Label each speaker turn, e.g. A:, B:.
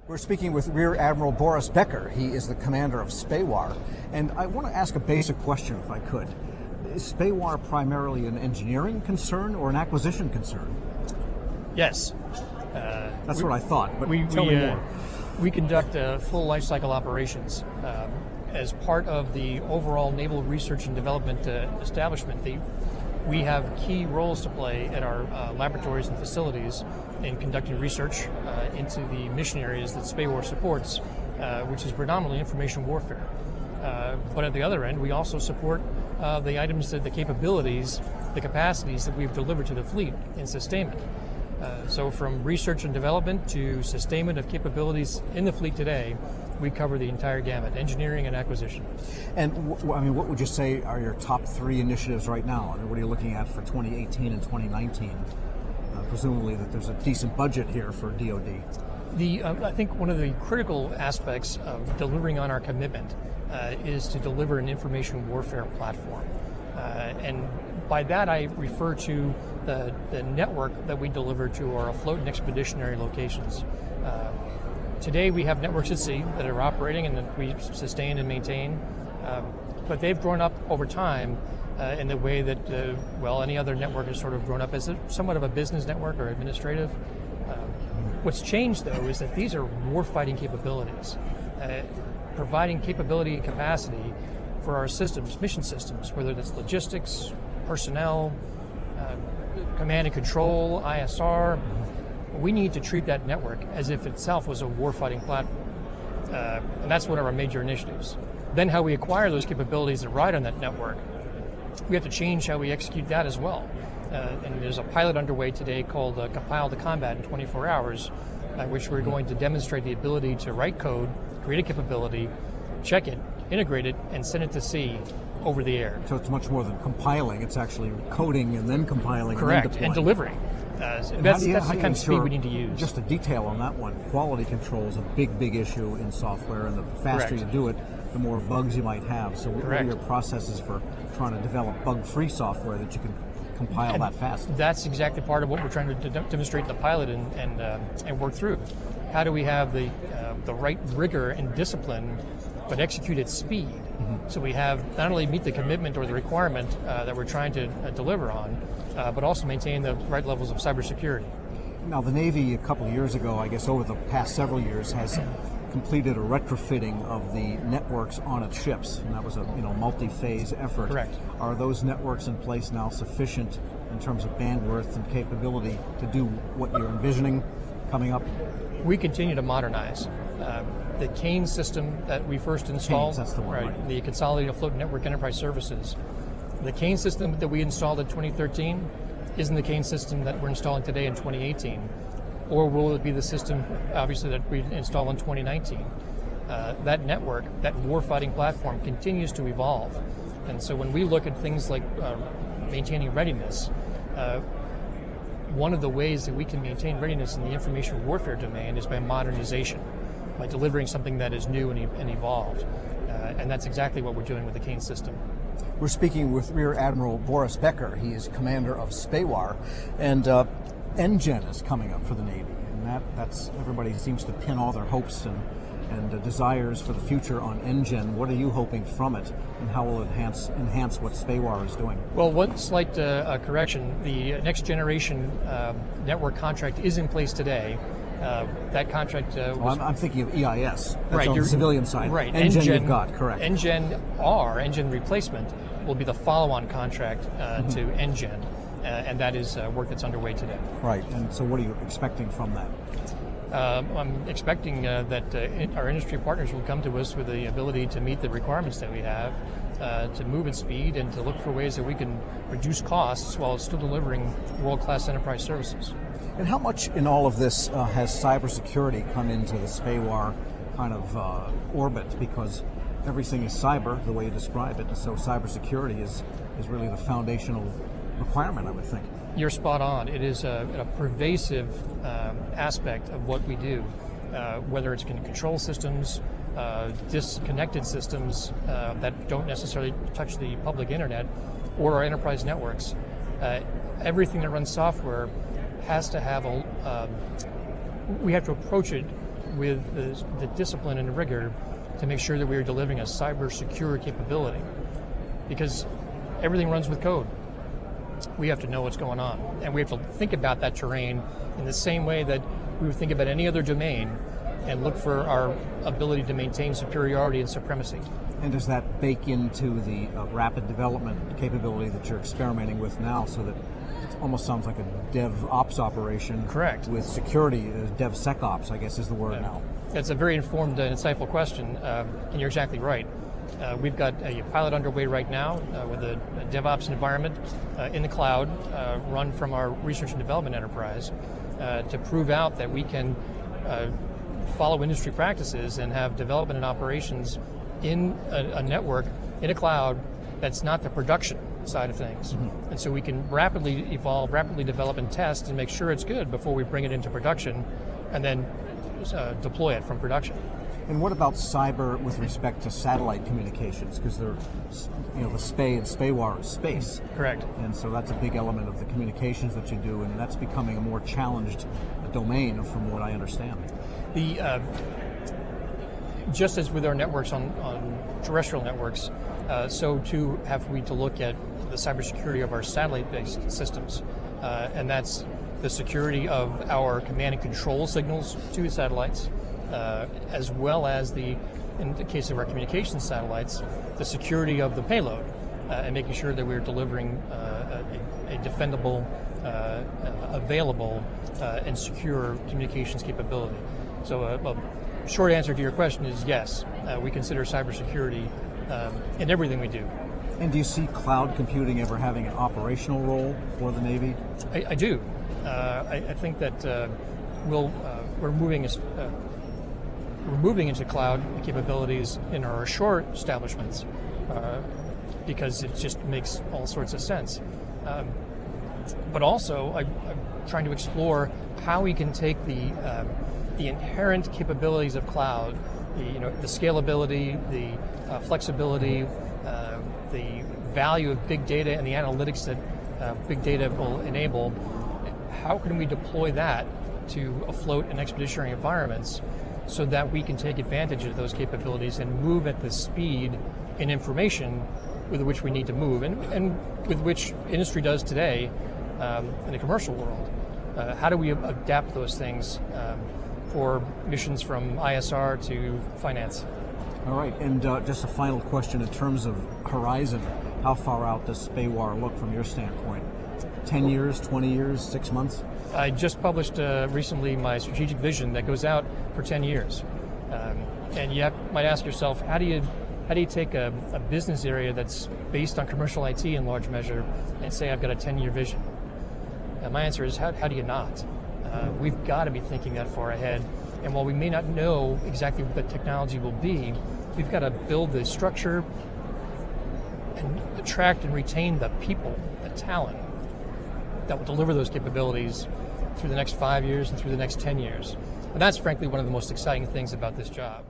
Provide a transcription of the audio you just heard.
A: We're speaking with Rear Admiral Boris Becker. He is the commander of SPAWAR. And I want to ask a basic question, if I could. Is SPAWAR primarily an engineering concern or an acquisition concern?
B: Yes.
A: That's what I thought, but tell me more.
B: We conduct full life cycle operations. As part of the overall naval research and development establishment, we have key roles to play at our laboratories and facilities in conducting research into the mission areas that SPAWAR supports, which is predominantly information warfare. But at the other end, we also support the items, the capabilities, the capacities that we've delivered to the fleet in sustainment. So from research and development to sustainment of capabilities in the fleet today, we cover the entire gamut, engineering and acquisition.
A: And I mean, what would you say are your top three initiatives right now? I mean, what are you looking at for 2018 and 2019? Presumably that there's a decent budget here for DoD. I think one of the critical aspects of delivering on our commitment is to deliver an information warfare platform. And by that I refer to the network that we deliver to our afloat and expeditionary locations. Today we have networks at sea that are operating and that we sustain and maintain, but they've grown up over time in the way that, any other network has sort of grown up as somewhat of a business network or administrative. What's changed, though, is that these are warfighting capabilities, providing capability and capacity for our systems, mission systems, whether that's logistics, personnel, command and control, ISR. We need to treat that network as if itself was a warfighting platform. And that's one of our major initiatives. Then how we acquire those capabilities that ride on that network, we have to change how we execute that as well. And there's a pilot underway today called Compile to Combat in 24 hours, which we're going to demonstrate the ability to write code, create a capability, check it, integrate it, and send it to sea over the air. So it's much more than compiling, it's actually coding and then compiling.
B: Correct,
A: and then
B: and delivering. That's the kind of speed we need to use.
A: Just a detail on that one, quality control is a big issue in software, and the faster you do it, the more bugs you might have. So what are your processes for trying to develop bug-free software that you can compile that fast?
B: That's exactly part of what we're trying to demonstrate in the pilot and work through. How do we have the right rigor and discipline, but execute at speed? So we have not only meet the commitment or the requirement that we're trying to deliver on, but also maintain the right levels of cybersecurity.
A: Now, the Navy a couple of years ago, I guess over the past several years, has completed a retrofitting of the networks on its ships, and that was a multi-phase effort.
B: Correct.
A: Are those networks in place now sufficient in terms of bandwidth and capability to do what you're envisioning coming up?
B: We continue to modernize. The CANE system that we first installed,
A: that's the one, right.
B: The Consolidated Afloat Network Enterprise Services, the CANE system that we installed in 2013 isn't the CANE system that we're installing today in 2018, or will it be the system, obviously, that we install in 2019? That network, that warfighting platform, continues to evolve. And so when we look at things like maintaining readiness, one of the ways that we can maintain readiness in the information warfare domain is by modernization, by delivering something that is new and evolved. And that's exactly what we're doing with the CANE system.
A: We're speaking with Rear Admiral Boris Becker. He is commander of SPAWAR, and NGEN is coming up for the Navy, and that's everybody seems to pin all their hopes and desires for the future on NGEN. What are you hoping from it, and how will it enhance what SPAWAR is doing?
B: Well, one slight correction: the next generation network contract is in place today. That contract was...
A: I'm thinking of EIS. That's
B: right,
A: on the civilian side.
B: Right.
A: NGEN you've got, correct.
B: NGEN replacement, will be the follow-on contract to NGEN, and that is work that's underway today.
A: Right, and so what are you expecting from that?
B: I'm expecting that our industry partners will come to us with the ability to meet the requirements that we have, to move at speed and to look for ways that we can reduce costs while still delivering world-class enterprise services.
A: And how much in all of this has cybersecurity come into the SPAWAR kind of orbit? Because everything is cyber, the way you describe it, and so cybersecurity is really the foundational requirement, I would think.
B: You're spot on. It is a pervasive aspect of what we do, whether it's control systems, disconnected systems that don't necessarily touch the public internet, or our enterprise networks. Everything that runs software has to have we have to approach it with the discipline and rigor to make sure that we are delivering a cyber secure capability, because everything runs with code. We have to know what's going on, and we have to think about that terrain in the same way that we would think about any other domain and look for our ability to maintain superiority and supremacy.
A: And does that bake into the rapid development capability that you're experimenting with now, so that it almost sounds like a DevOps operation?
B: Correct.
A: With security, DevSecOps, I guess is the word now.
B: That's a very informed and insightful question, and you're exactly right. We've got a pilot underway right now with a DevOps environment in the cloud, run from our research and development enterprise, to prove out that we can follow industry practices and have development and operations in a network, in a cloud, that's not the production side of things. Mm-hmm. And so we can rapidly evolve, rapidly develop and test and make sure it's good before we bring it into production and then deploy it from production.
A: And what about cyber with respect to satellite communications? Because they're, the SPAY and SPAWAR is space.
B: Correct.
A: And so that's a big element of the communications that you do, and that's becoming a more challenged domain from what I understand.
B: Just as with our networks on terrestrial networks, so too have we to look at the cybersecurity of our satellite-based systems, and that's the security of our command and control signals to satellites, as well as in the case of our communications satellites, the security of the payload, and making sure that we're delivering a defendable, available, and secure communications capability. So a short answer to your question is yes, we consider cybersecurity in everything we do.
A: And do you see cloud computing ever having an operational role for the Navy?
B: I do. I think that we're moving into cloud capabilities in our ashore establishments because it just makes all sorts of sense. But also, I'm trying to explore how we can take the inherent capabilities of cloud, the scalability, the flexibility, the value of big data and the analytics that big data will enable. How can we deploy that to afloat in expeditionary environments so that we can take advantage of those capabilities and move at the speed and information with which we need to move, and with which industry does today in the commercial world? How do we adapt those things for missions from ISR to finance?
A: All right, and just a final question in terms of horizon, how far out does SPAWAR look from your standpoint? 10 years, 20 years, 6 months?
B: I just published recently my strategic vision that goes out for 10 years. And you might ask yourself, how do you take a business area that's based on commercial IT in large measure and say I've got a 10-year vision? And my answer is, how do you not? We've got to be thinking that far ahead. And while we may not know exactly what the technology will be, we've got to build the structure and attract and retain the people, the talent that will deliver those capabilities through the next 5 years and through the next 10 years. And that's frankly one of the most exciting things about this job.